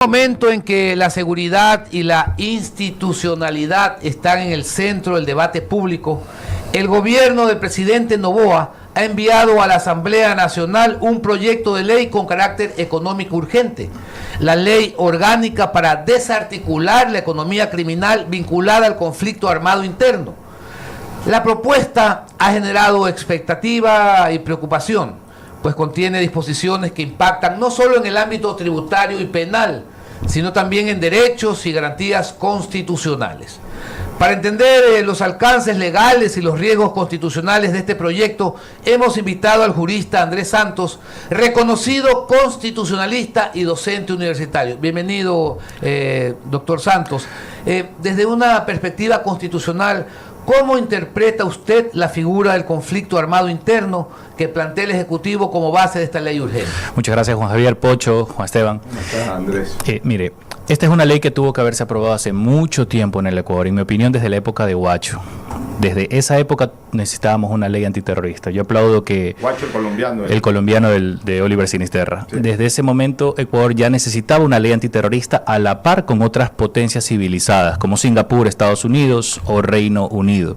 Momento en que la seguridad y la institucionalidad están en el centro del debate público, el gobierno del presidente Noboa ha enviado a la Asamblea Nacional un proyecto de ley con carácter económico urgente, la ley orgánica para desarticular la economía criminal vinculada al conflicto armado interno. La propuesta ha generado expectativa y preocupación, pues contiene disposiciones que impactan no solo en el ámbito tributario y penal, sino también en derechos y garantías constitucionales. Para entender los alcances legales y los riesgos constitucionales de este proyecto, hemos invitado al jurista Andrés Santos, reconocido constitucionalista y docente universitario. Bienvenido, doctor Santos. Desde una perspectiva constitucional, ¿cómo interpreta usted la figura del conflicto armado interno que plantea el Ejecutivo como base de esta ley urgente? Muchas gracias, Juan Javier, Pocho, Juan Esteban. ¿Cómo estás, Andrés? Mire, esta es una ley que tuvo que haberse aprobado hace mucho tiempo en el Ecuador, en mi opinión desde la época de Huacho. Desde esa época necesitábamos una ley antiterrorista. Yo aplaudo que... Huacho, el colombiano. El colombiano de Oliver Sinisterra. Sí. Desde ese momento Ecuador ya necesitaba una ley antiterrorista a la par con otras potencias civilizadas, como Singapur, Estados Unidos o Reino Unido.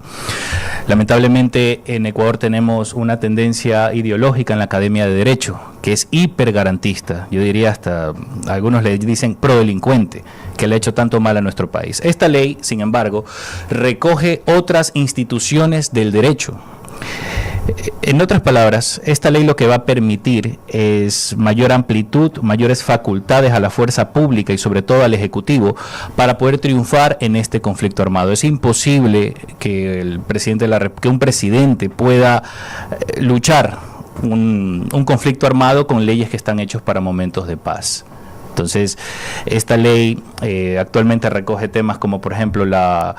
Lamentablemente en Ecuador tenemos una tendencia ideológica en la Academia de Derecho, que es hipergarantista. Yo diría hasta, algunos le dicen prodelincuente, que le ha hecho tanto mal a nuestro país. Esta ley, sin embargo, recoge otras instituciones del derecho. En otras palabras, esta ley lo que va a permitir es mayor amplitud, mayores facultades a la fuerza pública y sobre todo al Ejecutivo para poder triunfar en este conflicto armado. Es imposible que un presidente pueda luchar un conflicto armado con leyes que están hechos para momentos de paz. Entonces, esta ley actualmente recoge temas como, por ejemplo, la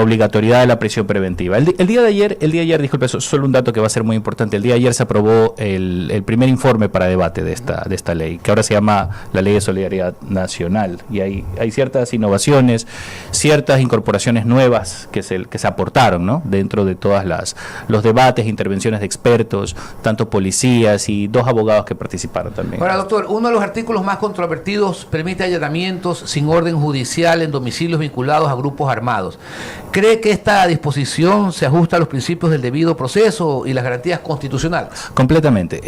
obligatoriedad de la prisión preventiva. El día de ayer, disculpe, solo un dato que va a ser muy importante. El día de ayer se aprobó el primer informe para debate de esta ley, que ahora se llama la Ley de Solidaridad Nacional. Y hay ciertas innovaciones, ciertas incorporaciones nuevas que se aportaron, ¿no?, dentro de todas los debates, intervenciones de expertos, tanto policías y 2 abogados que participaron también. Ahora, doctor, uno de los artículos más controvertidos permite allanamientos sin orden judicial en domicilios vinculados a grupos armados. ¿Cree que esta disposición se ajusta a los principios del debido proceso y las garantías constitucionales? Completamente.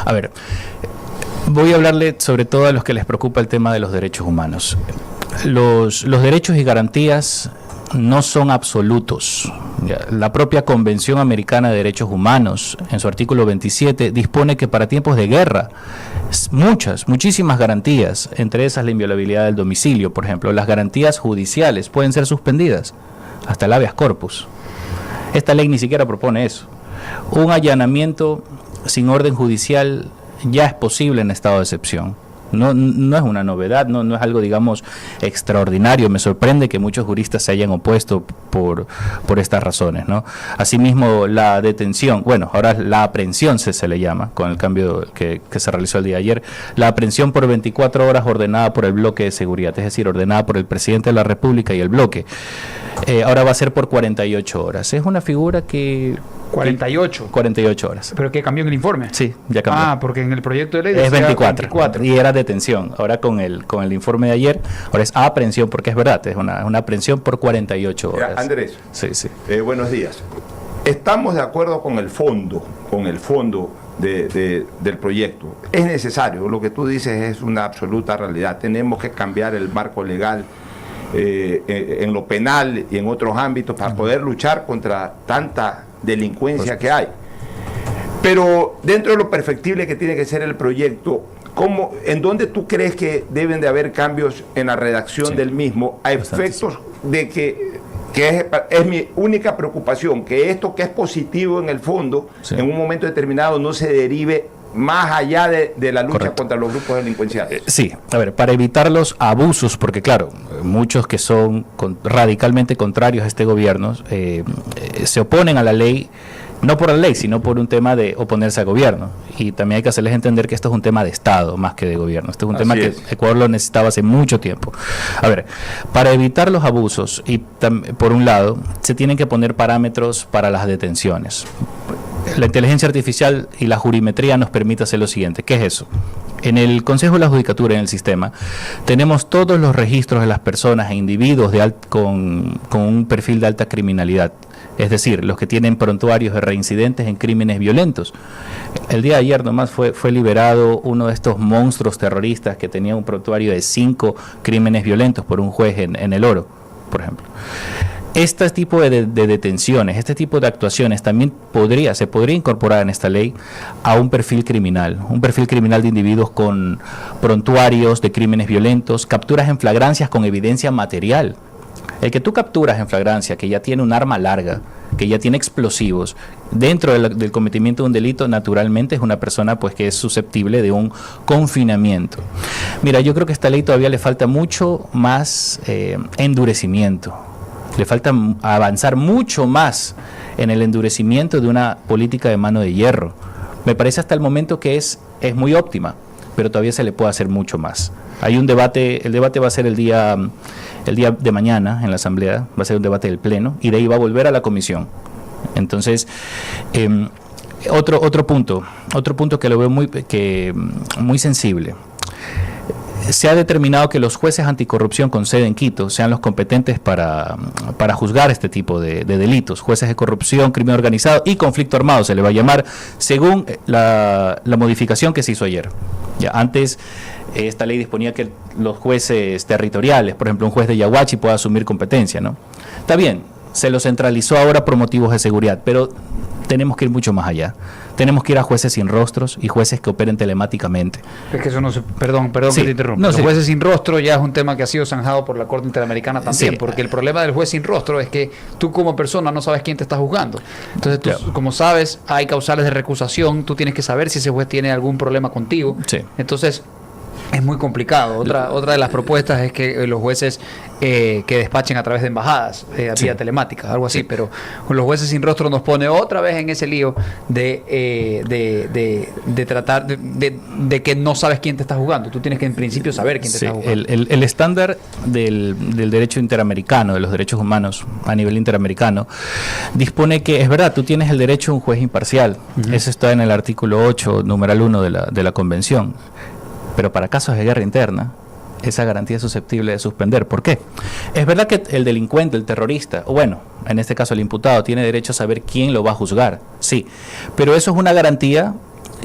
A ver, voy a hablarle sobre todo a los que les preocupa el tema de los derechos humanos. Los derechos y garantías no son absolutos. La propia Convención Americana de Derechos Humanos, en su artículo 27, dispone que para tiempos de guerra, muchísimas garantías, entre esas la inviolabilidad del domicilio, por ejemplo, las garantías judiciales pueden ser suspendidas, hasta el habeas corpus. Esta ley ni siquiera propone eso. Un allanamiento sin orden judicial ya es posible en estado de excepción. No es una novedad, no es algo, digamos, extraordinario. Me sorprende que muchos juristas se hayan opuesto por estas razones, ¿no? Asimismo, la detención, bueno, ahora la aprehensión se le llama, con el cambio que se realizó el día de ayer, la aprehensión por 24 horas ordenada por el bloque de seguridad, es decir, ordenada por el presidente de la República y el bloque. Ahora va a ser por 48 horas. Es una figura que... 48 horas. ¿Pero qué cambió en el informe? Sí, ya cambió. Ah, porque en el proyecto de ley es 24 y era detención. Ahora con el informe de ayer, ahora es aprehensión, porque es verdad, es una aprehensión por 48 horas. Andrés, sí. Buenos días. Estamos de acuerdo con el fondo del proyecto. Es necesario, lo que tú dices es una absoluta realidad. Tenemos que cambiar el marco legal en lo penal y en otros ámbitos para poder luchar contra tanta delincuencia que hay. Pero dentro de lo perfectible que tiene que ser el proyecto, ¿en dónde tú crees que deben de haber cambios en la redacción del mismo a efectos de que es mi única preocupación, que esto que es positivo en el fondo, en un momento determinado no se derive más allá de la lucha contra los grupos delincuenciales? Sí, a ver, para evitar los abusos, porque claro, muchos que son radicalmente contrarios a este gobierno se oponen a la ley, no por la ley, sino por un tema de oponerse al gobierno. Y también hay que hacerles entender que esto es un tema de Estado más que de gobierno. Este es un tema que Ecuador lo necesitaba hace mucho tiempo. A ver, para evitar los abusos, y por un lado, se tienen que poner parámetros para las detenciones. La inteligencia artificial y la jurimetría nos permite hacer lo siguiente. ¿Qué es eso? En el Consejo de la Judicatura, en el sistema, tenemos todos los registros de las personas e individuos con un perfil de alta criminalidad. Es decir, los que tienen prontuarios de reincidentes en crímenes violentos. El día de ayer nomás fue liberado uno de estos monstruos terroristas que tenía un prontuario de 5 crímenes violentos por un juez en El Oro, por ejemplo. Este tipo de detenciones, este tipo de actuaciones también se podría incorporar en esta ley a un perfil criminal de individuos con prontuarios de crímenes violentos, capturas en flagrancias con evidencia material. El que tú capturas en flagrancia, que ya tiene un arma larga, que ya tiene explosivos, dentro del cometimiento de un delito, naturalmente es una persona pues que es susceptible de un confinamiento. Mira, yo creo que a esta ley todavía le falta mucho más endurecimiento. Le falta avanzar mucho más en el endurecimiento de una política de mano de hierro. Me parece hasta el momento que es muy óptima, pero todavía se le puede hacer mucho más. Hay un debate, el debate va a ser el día de mañana en la Asamblea, va a ser un debate del Pleno, y de ahí va a volver a la Comisión. Entonces, otro punto que lo veo muy sensible. Se ha determinado que los jueces anticorrupción con sede en Quito sean los competentes para juzgar este tipo de delitos. Jueces de corrupción, crimen organizado y conflicto armado se le va a llamar según la modificación que se hizo ayer. Ya, antes esta ley disponía que los jueces territoriales, por ejemplo un juez de Yaguachi, pueda asumir competencia, ¿no? Está bien, se lo centralizó ahora por motivos de seguridad, pero tenemos que ir mucho más allá. Tenemos que ir a jueces sin rostros y jueces que operen telemáticamente. Es que eso no se... Perdón Sí, que te interrumpa. no, Los sí. jueces sin rostro ya es un tema que ha sido zanjado por la Corte Interamericana también, Sí. porque el problema del juez sin rostro es que tú como persona no sabes quién te está juzgando. Entonces tú, Claro. como sabes, hay causales de recusación, tú tienes que saber si ese juez tiene algún problema contigo. Sí. Entonces es muy complicado. Otra de las propuestas es que los jueces que despachen a través de embajadas, vía telemática, algo así, pero los jueces sin rostro nos pone otra vez en ese lío de tratar de que no sabes quién te está jugando. Tú tienes que en principio saber quién te está jugando. El estándar del derecho interamericano, de los derechos humanos a nivel interamericano, dispone que, es verdad, tú tienes el derecho a un juez imparcial. Eso está en el artículo 8, numeral 1 de la Convención. Pero para casos de guerra interna, esa garantía es susceptible de suspender. ¿Por qué? Es verdad que el delincuente, el terrorista, o bueno, en este caso el imputado, tiene derecho a saber quién lo va a juzgar, sí, pero eso es una garantía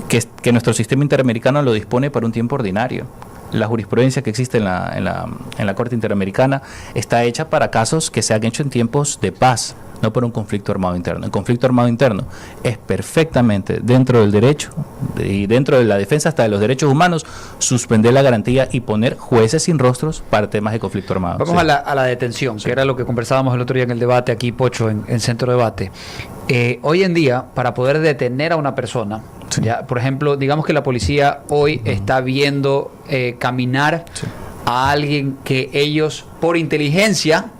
que nuestro sistema interamericano lo dispone para un tiempo ordinario. La jurisprudencia que existe en la Corte Interamericana está hecha para casos que se han hecho en tiempos de paz, no por un conflicto armado interno. El conflicto armado interno es perfectamente dentro del derecho y dentro de la defensa hasta de los derechos humanos suspender la garantía y poner jueces sin rostros para temas de conflicto armado. Vamos a la detención, que era lo que conversábamos el otro día en el debate aquí, Pocho, en Centro Debate. Hoy en día, para poder detener a una persona, ya, por ejemplo, digamos que la policía hoy está viendo caminar a alguien que ellos, por inteligencia,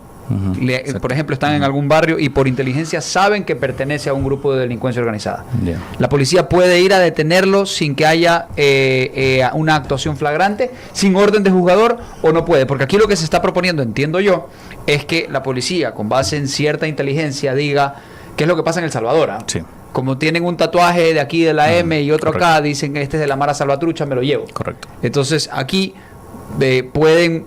por ejemplo, están en algún barrio y por inteligencia saben que pertenece a un grupo de delincuencia organizada. Yeah. La policía puede ir a detenerlo sin que haya una actuación flagrante, sin orden de juzgador, o no puede, porque aquí lo que se está proponiendo, entiendo yo, es que la policía, con base en cierta inteligencia, diga qué es lo que pasa en El Salvador. Sí. Como tienen un tatuaje de aquí de la M y otro correcto. acá, dicen este es de la Mara Salvatrucha, me lo llevo. Correcto. Entonces aquí pueden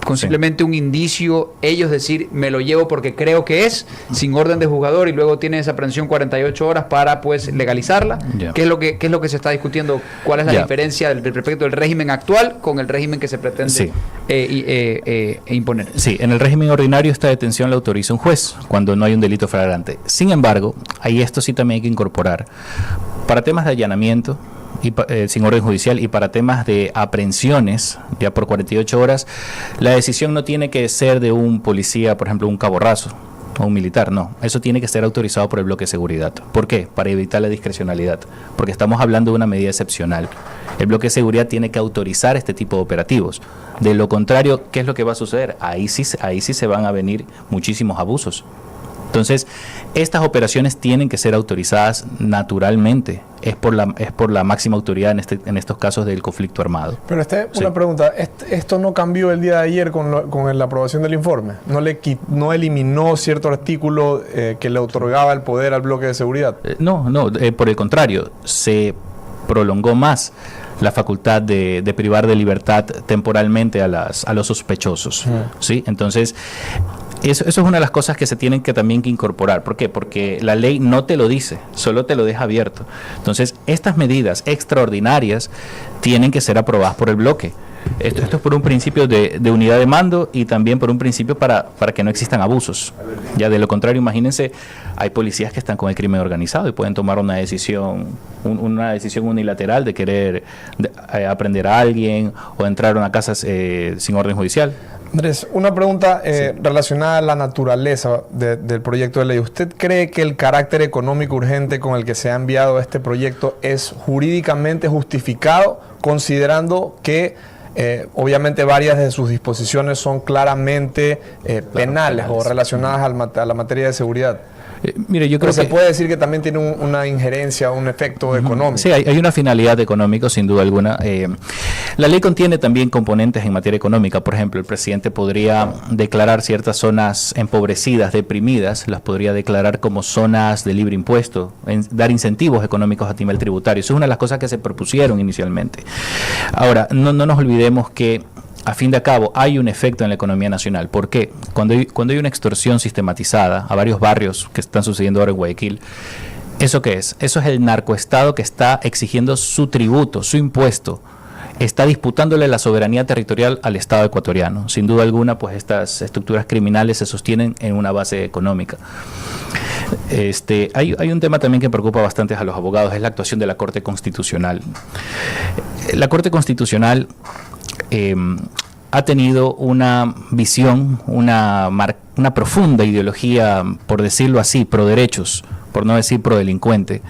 con simplemente un indicio ellos decir me lo llevo porque creo que es, sin orden de juzgador, y luego tienen esa aprehensión 48 horas para pues legalizarla. Ya. ¿Qué es lo que se está discutiendo? ¿Cuál es la Ya. diferencia respecto del régimen actual con el régimen que se pretende Sí. imponer? Sí, en el régimen ordinario esta detención la autoriza un juez cuando no hay un delito flagrante. Sin embargo, ahí esto sí también hay que incorporar. Para temas de allanamiento y sin orden judicial y para temas de aprehensiones ya por 48 horas, la decisión no tiene que ser de un policía, por ejemplo, un cabo raso o un militar, no. Eso tiene que ser autorizado por el bloque de seguridad. ¿Por qué? Para evitar la discrecionalidad, porque estamos hablando de una medida excepcional. El bloque de seguridad tiene que autorizar este tipo de operativos. De lo contrario, ¿qué es lo que va a suceder? Ahí sí se van a venir muchísimos abusos. Entonces, estas operaciones tienen que ser autorizadas naturalmente. Es por la máxima autoridad en estos casos del conflicto armado. Pero una pregunta, ¿esto no cambió el día de ayer con la aprobación del informe? ¿No eliminó cierto artículo que le otorgaba el poder al bloque de seguridad? No, por el contrario, se prolongó más la facultad de privar de libertad temporalmente a los sospechosos, ¿sí? Entonces, eso es una de las cosas que se tienen que también que incorporar. ¿Por qué? Porque la ley no te lo dice, solo te lo deja abierto. Entonces, estas medidas extraordinarias tienen que ser aprobadas por el bloque. Esto es por un principio de unidad de mando y también por un principio para que no existan abusos. Ya de lo contrario, imagínense, hay policías que están con el crimen organizado y pueden tomar una decisión unilateral de querer aprender a alguien o entrar a una casa sin orden judicial. Andrés, una pregunta relacionada a la naturaleza del proyecto de ley. ¿Usted cree que el carácter económico urgente con el que se ha enviado este proyecto es jurídicamente justificado, considerando que obviamente varias de sus disposiciones son claramente penales o relacionadas a la materia de seguridad? Mire, yo creo que se puede decir que también tiene una injerencia, un efecto económico. Sí, hay una finalidad económica, sin duda alguna. La ley contiene también componentes en materia económica. Por ejemplo, el presidente podría declarar ciertas zonas empobrecidas, deprimidas, las podría declarar como zonas de libre impuesto, dar incentivos económicos a nivel tributario. Eso es una de las cosas que se propusieron inicialmente. Ahora, no nos olvidemos que a fin de cabo hay un efecto en la economía nacional. ¿Por qué? Cuando hay una extorsión sistematizada a varios barrios que están sucediendo ahora en Guayaquil, ¿eso qué es? Eso es el narcoestado que está exigiendo su tributo, su impuesto. Está disputándole la soberanía territorial al Estado ecuatoriano. Sin duda alguna, pues estas estructuras criminales se sostienen en una base económica. Hay un tema también que preocupa bastante a los abogados, es la actuación de la Corte Constitucional. La Corte Constitucional ha tenido una visión, una profunda ideología, por decirlo así, pro derechos, por no decir pro delincuente,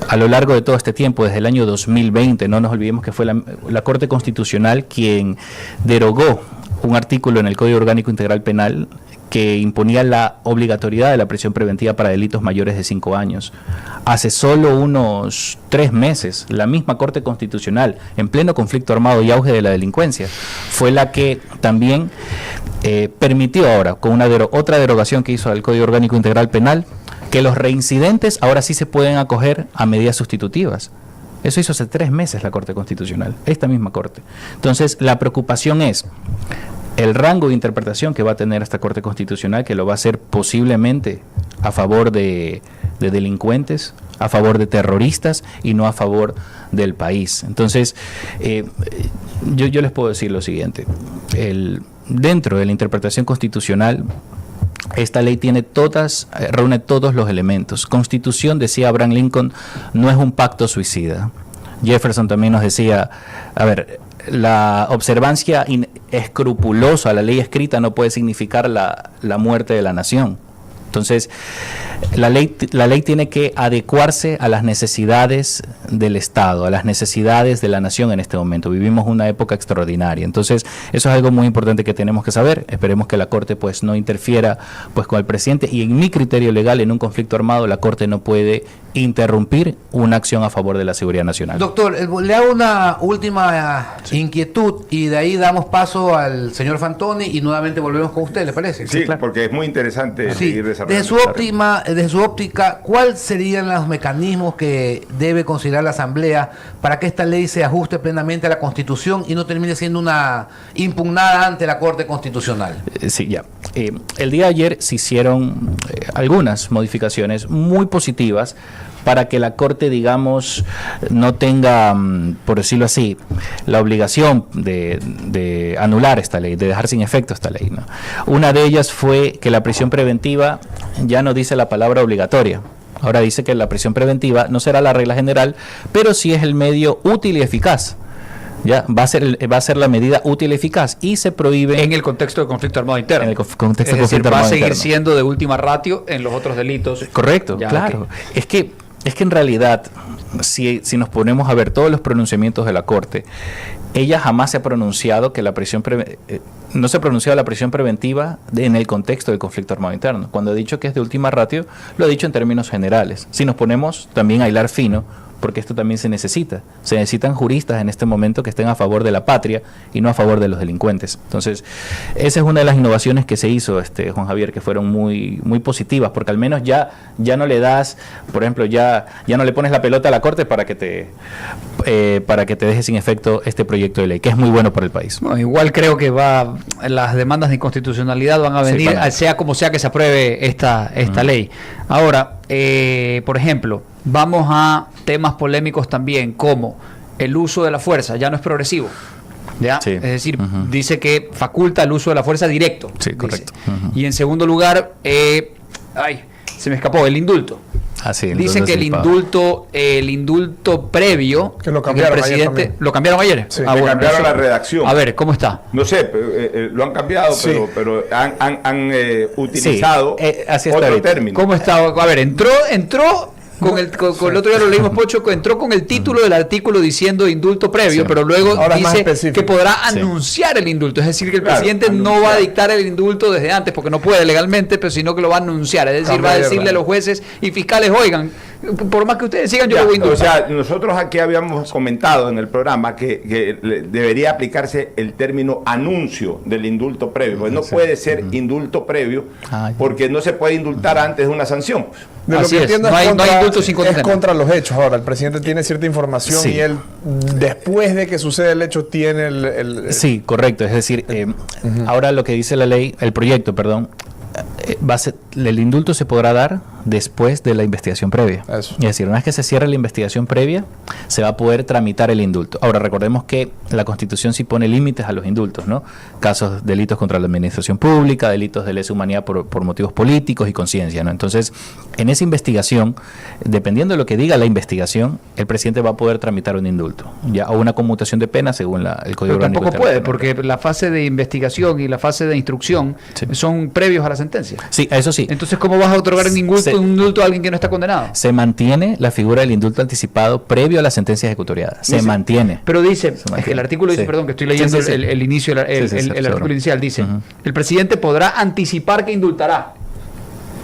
a lo largo de todo este tiempo, desde el año 2020. No nos olvidemos que fue la Corte Constitucional quien derogó un artículo en el Código Orgánico Integral Penal que imponía la obligatoriedad de la prisión preventiva para delitos mayores de 5 años. Hace solo unos 3 meses, la misma Corte Constitucional, en pleno conflicto armado y auge de la delincuencia, fue la que también permitió ahora, con otra derogación que hizo al Código Orgánico Integral Penal, que los reincidentes ahora sí se pueden acoger a medidas sustitutivas. Eso hizo hace 3 meses la Corte Constitucional, esta misma Corte. Entonces, la preocupación es el rango de interpretación que va a tener esta Corte Constitucional, que lo va a hacer posiblemente a favor de delincuentes, a favor de terroristas y no a favor del país. Entonces, yo les puedo decir lo siguiente. Dentro de la interpretación constitucional, esta ley reúne todos los elementos. Constitución, decía Abraham Lincoln, no es un pacto suicida. Jefferson también nos decía, la observancia escrupulosa a la ley escrita no puede significar la muerte de la nación. Entonces, la ley tiene que adecuarse a las necesidades del Estado, a las necesidades de la nación en este momento. Vivimos una época extraordinaria. Entonces, eso es algo muy importante que tenemos que saber. Esperemos que la Corte pues no interfiera pues con el presidente, y en mi criterio legal, en un conflicto armado, la Corte no puede interrumpir una acción a favor de la seguridad nacional. Doctor, le hago una última inquietud y de ahí damos paso al señor Fantoni y nuevamente volvemos con usted, ¿le parece? Sí, claro, porque es muy interesante seguir desarrollando. Desde su óptica, ¿cuáles serían los mecanismos que debe considerar la Asamblea para que esta ley se ajuste plenamente a la Constitución y no termine siendo una impugnada ante la Corte Constitucional? Sí, ya. El día de ayer se hicieron algunas modificaciones muy positivas para que la Corte, digamos, no tenga, por decirlo así, la obligación de anular esta ley, de dejar sin efecto esta ley, ¿no? Una de ellas fue que la prisión preventiva ya no dice la palabra obligatoria. Ahora dice que la prisión preventiva no será la regla general, pero sí es el medio útil y eficaz. Ya va a ser la medida útil y eficaz, y se prohíbe en el contexto de conflicto armado interno. En el contexto de conflicto armado interno. Va a seguir interno. siendo de última ratio en los otros delitos. Correcto, ya, claro. Okay. Es que en realidad, si nos ponemos a ver todos los pronunciamientos de la Corte, ella jamás se ha pronunciado que no se ha pronunciado la prisión preventiva en el contexto del conflicto armado interno. Cuando ha dicho que es de última ratio, lo ha dicho en términos generales. Si nos ponemos también a hilar fino, porque esto también se necesita. Se necesitan juristas en este momento que estén a favor de la patria y no a favor de los delincuentes. Entonces, esa es una de las innovaciones que se hizo, Juan Javier, que fueron muy, muy positivas, porque al menos ya no le das, por ejemplo, ya no le pones la pelota a la Corte para que te deje sin efecto este proyecto de ley, que es muy bueno para el país. Bueno, igual creo que las demandas de inconstitucionalidad van a venir, sea como sea que se apruebe esta ley. Ahora, por ejemplo, vamos a temas polémicos también, como el uso de la fuerza, ya no es progresivo. ¿Ya? Sí. Es decir, dice que faculta el uso de la fuerza directo. Sí, correcto. Y en segundo lugar, se me escapó, el indulto. Sí, Dicen que el indulto previo, que lo cambiaron el presidente, ayer ¿lo cambiaron ayer? Sí. Cambiaron la redacción. A ver, ¿cómo está? No sé, lo han cambiado, sí, pero han utilizado otro término. ¿Cómo está? A ver, entró con el otro día lo leímos, Pocho, entró con el título del artículo diciendo indulto previo, pero luego ahora dice que podrá anunciar el indulto. Es decir, que el presidente no va a dictar el indulto desde antes, porque no puede legalmente, pero sino que lo va a anunciar. Es decir, va a decirle a los jueces y fiscales, oigan, por más que ustedes sigan, yo lo voy a indultar. O sea, nosotros aquí habíamos comentado en el programa que debería aplicarse el término anuncio del indulto previo, porque no puede ser indulto previo, porque no se puede indultar antes de una sanción. De lo que entiendo no hay indulto sin condena. Es contra los hechos. Ahora, el presidente tiene cierta información y él, después de que sucede el hecho, tiene el... Sí, correcto. Es decir, ahora lo que dice la ley, el proyecto, perdón, el indulto se podrá dar después de la investigación previa. Eso. Es decir, una vez que se cierre la investigación previa, se va a poder tramitar el indulto. Ahora, recordemos que la Constitución sí pone límites a los indultos, ¿no? Casos, delitos contra la administración pública, delitos de lesa humanidad por motivos políticos y conciencia, ¿no? Entonces, en esa investigación, dependiendo de lo que diga la investigación, el presidente va a poder tramitar un indulto, ya, o una conmutación de pena según el Código Pero Orgánico. tampoco puede, porque la fase de investigación y la fase de instrucción son previos a la sentencia. Sí, eso sí. Entonces, ¿cómo vas a otorgar un indulto a alguien que no está condenado? Se mantiene la figura del indulto anticipado previo a la sentencia ejecutoriada. Se mantiene. Pero dice, es que el artículo dice, perdón, que estoy leyendo el inicio, el artículo inicial, dice, el presidente podrá anticipar que indultará.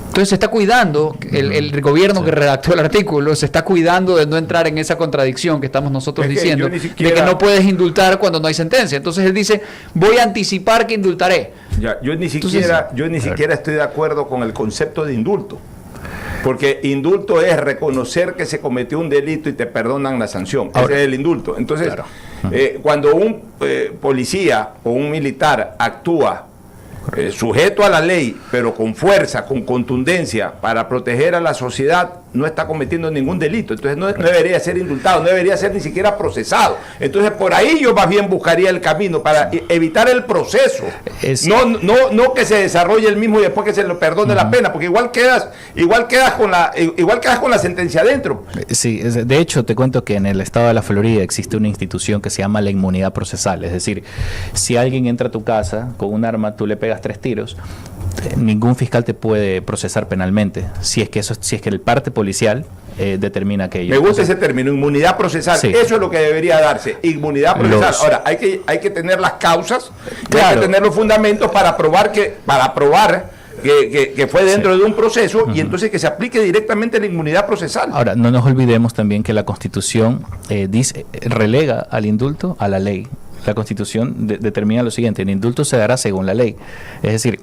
Entonces se está cuidando, el gobierno que redactó el artículo se está cuidando de no entrar en esa contradicción que estamos nosotros diciendo, de que no puedes indultar cuando no hay sentencia. Entonces él dice, voy a anticipar que indultaré. Yo ni siquiera estoy de acuerdo con el concepto de indulto. Porque indulto es reconocer que se cometió un delito y te perdonan la sanción. Ese es el indulto. Entonces, cuando un policía o un militar actúa sujeto a la ley, pero con fuerza, con contundencia, para proteger a la sociedad, no está cometiendo ningún delito. Entonces no debería ser indultado, no debería ser ni siquiera procesado. Entonces por ahí yo más bien buscaría el camino para evitar el proceso. No que se desarrolle el mismo y después que se le perdone la pena, porque igual quedas con la sentencia adentro. Sí, de hecho te cuento que en el estado de la Florida existe una institución que se llama la inmunidad procesal. Es decir, si alguien entra a tu casa con un arma, tú le pegas 3 tiros, ningún fiscal te puede procesar penalmente si es que el parte policial determina aquello. Me gusta ese término, inmunidad procesal. Sí. Eso es lo que debería darse, inmunidad procesal. Ahora, hay que tener las causas, hay que tener los fundamentos para probar que fue dentro de un proceso y entonces que se aplique directamente la inmunidad procesal. Ahora, no nos olvidemos también que la Constitución relega al indulto a la ley. La Constitución determina lo siguiente: el indulto se dará según la ley. Es decir,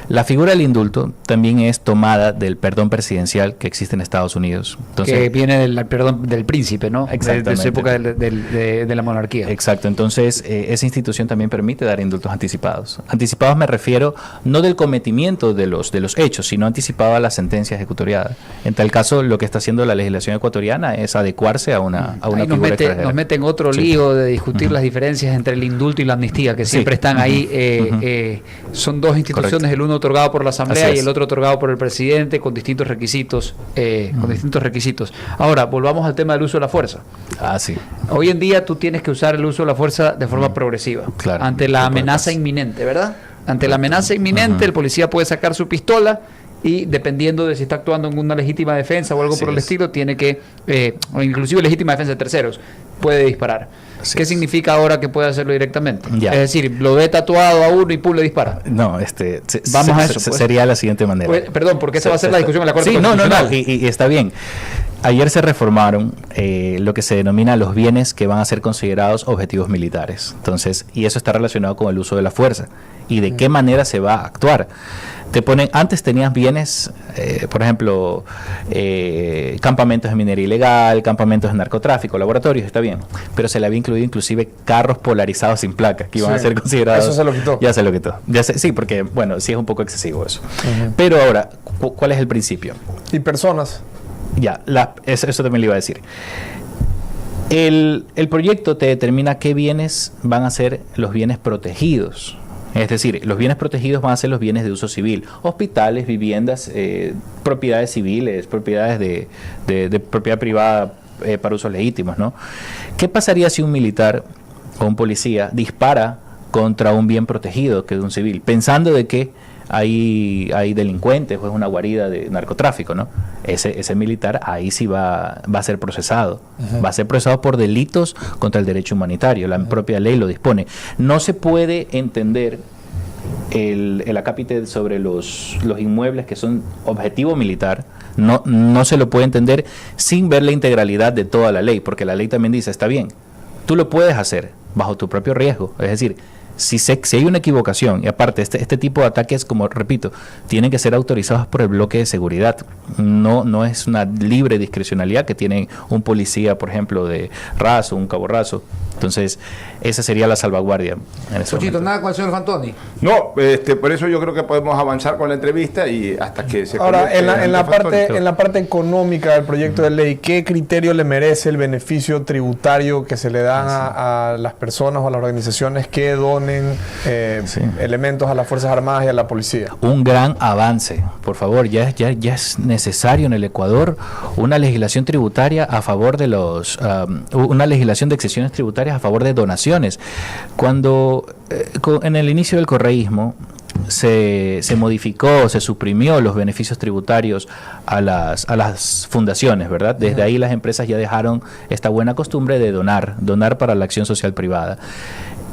la figura del indulto también es tomada del perdón presidencial que existe en Estados Unidos. Entonces, que viene del perdón del príncipe, ¿no? Exactamente. De esa época de la monarquía. Exacto. Entonces, esa institución también permite dar indultos anticipados. Anticipados me refiero no del cometimiento de los hechos, sino anticipado a la sentencia ejecutoriada. En tal caso, lo que está haciendo la legislación ecuatoriana es adecuarse a una figura extranjera. Nos mete en otro lío de discutir las diferencias entre el indulto y la amnistía, que siempre están ahí. Son dos instituciones, correcto, el uno otorgado por la Asamblea y el otro otorgado por el presidente con distintos requisitos. Ahora, volvamos al tema del uso de la fuerza. Sí. Hoy en día tú tienes que usar el uso de la fuerza de forma progresiva, ante la amenaza inminente, ¿verdad? Ante la amenaza inminente, el policía puede sacar su pistola y dependiendo de si está actuando en una legítima defensa o algo por el estilo, tiene que, o inclusive legítima defensa de terceros, puede disparar. ¿Qué significa ahora que puede hacerlo directamente? Es decir, lo ve tatuado a uno y pum, le dispara. No, vamos a eso. Sería la siguiente manera. Perdón, porque esa va a ser la discusión en la Corte Constitucional. No, y está bien. ayer se reformaron lo que se denomina los bienes que van a ser considerados objetivos militares. Entonces, y eso está relacionado con el uso de la fuerza y de qué manera se va a actuar. Te ponen, antes tenías bienes, por ejemplo, campamentos de minería ilegal, campamentos de narcotráfico, laboratorios, está bien, pero se le había incluido inclusive carros polarizados sin placa, que iban a ser considerados. Eso se lo quitó. Ya se lo quitó. Sí, porque, bueno, sí es un poco excesivo eso. Pero ahora, ¿cuál es el principio? ¿Y personas? Ya, eso también le iba a decir. El proyecto te determina qué bienes van a ser los bienes protegidos. Es decir, los bienes protegidos van a ser los bienes de uso civil, hospitales, viviendas, propiedades civiles, propiedades de propiedad privada para usos legítimos, ¿no? ¿Qué pasaría si un militar o un policía dispara contra un bien protegido que es un civil, pensando de que hay delincuentes o es una guarida de narcotráfico, ¿no? Ese militar ahí sí va a ser procesado. Va a ser procesado por delitos contra el derecho humanitario. La propia ley lo dispone. No se puede entender el acápite sobre los inmuebles que son objetivo militar. No se lo puede entender sin ver la integralidad de toda la ley, porque la ley también dice, está bien, tú lo puedes hacer bajo tu propio riesgo. Es decir, si hay una equivocación, y aparte este tipo de ataques, como repito, tienen que ser autorizados por el bloque de seguridad. No es una libre discrecionalidad que tiene un policía, por ejemplo, de raso, un cabo raso. Entonces, esa sería la salvaguardia. Pochito, nada con el señor Fantoni. No, por eso yo creo que podemos avanzar con la entrevista y hasta que se... Ahora, en la parte económica del proyecto de ley, ¿qué criterio le merece el beneficio tributario que se le dan a las personas o a las organizaciones que donen elementos a las Fuerzas Armadas y a la policía? Un gran avance, por favor, ya es necesario en el Ecuador una legislación tributaria a favor de una legislación de exenciones tributarias a favor de donaciones. Cuando en el inicio del correísmo se modificó, se suprimió los beneficios tributarios a las fundaciones, ¿verdad? Desde ahí las empresas ya dejaron esta buena costumbre de donar para la acción social privada.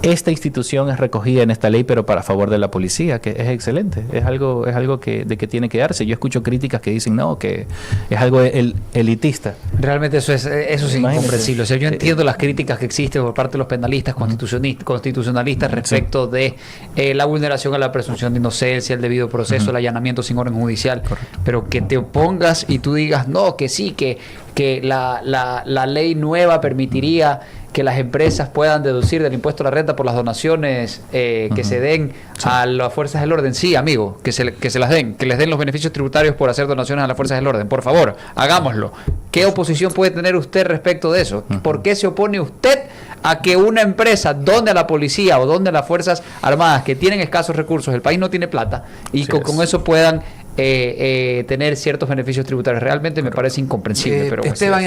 Esta institución es recogida en esta ley, pero para favor de la policía, que es excelente. Es algo que tiene que darse. Yo escucho críticas que dicen, no, que es algo elitista. Realmente eso es incomprensible. O sea, yo entiendo las críticas que existen por parte de los penalistas constitucionalistas respecto de la vulneración a la presunción de inocencia, el debido proceso, el allanamiento sin orden judicial. Correcto. Pero que te opongas y tú digas, no, que sí, que la ley nueva permitiría que las empresas puedan deducir del impuesto a la renta por las donaciones que se den a las fuerzas del orden. Sí, amigo, que se las den, que les den los beneficios tributarios por hacer donaciones a las fuerzas del orden. Por favor, hagámoslo. ¿Qué oposición puede tener usted respecto de eso? ¿Por qué se opone usted a que una empresa done a la policía o donde a las Fuerzas Armadas que tienen escasos recursos, el país no tiene plata, y con eso puedan tener ciertos beneficios tributarios? Realmente me parece incomprensible. Pero Esteban,